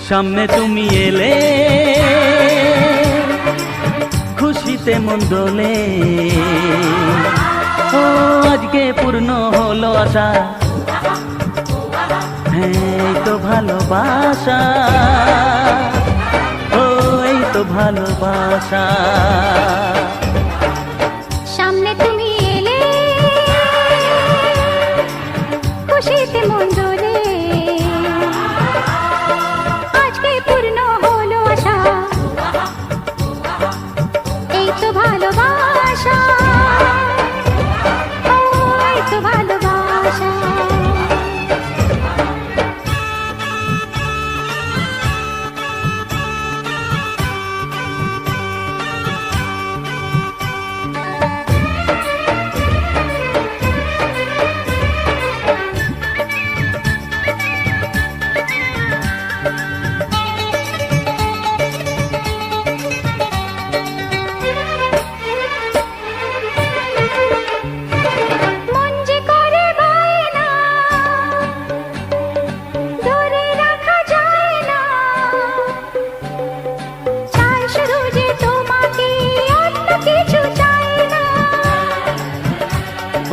সামনে তুমি এলে খুশিতে মন দোলে। ও আজকে পূর্ণ হলো আশা, হ্যাঁ এই তো ভালোবাসা, ও এই তো ভালোবাসা। সামনে তুমি এলে খুশিতে মন দোলে, আজকে পূর্ণ হলো আশা, এই তো ভালোবাসা, ও এই তো ভালোবাসা।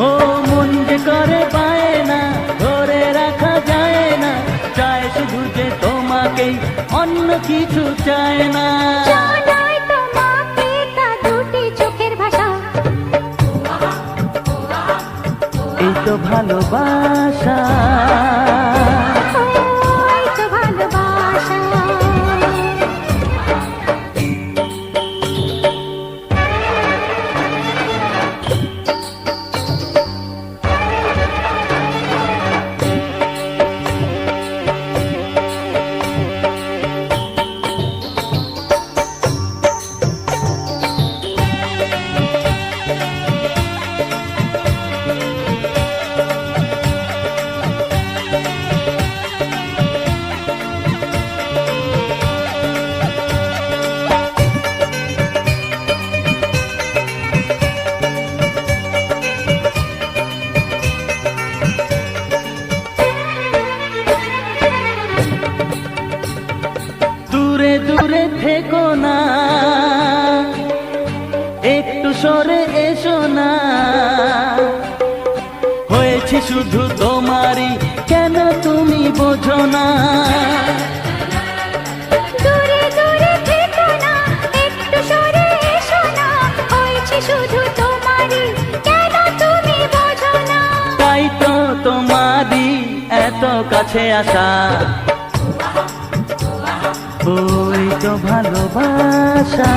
ও মন যে করে বায়না, ধরে রাখা যায় না, চায় শুধু যে তোমাকেই, অন্য কিছু চায় না। জানাই তোমাকে তা দুটি চোখের ভাষা, এই তো ভালোবাসা, ও এই তো ভালোবাসা। দূরে দূরে থেকো না, একটু সরে এসো না, হয়েছি শুধু তোমারই, কেন তুমি বোঝো না। দূরে দূরে থেকো না, একটু সরে এসো না, হয়েছে শুধু তোমারই, কেন তুমি বোঝো না। তাই তো তোমারই এত কাছে আসা, ওই তো ভালোবাসা।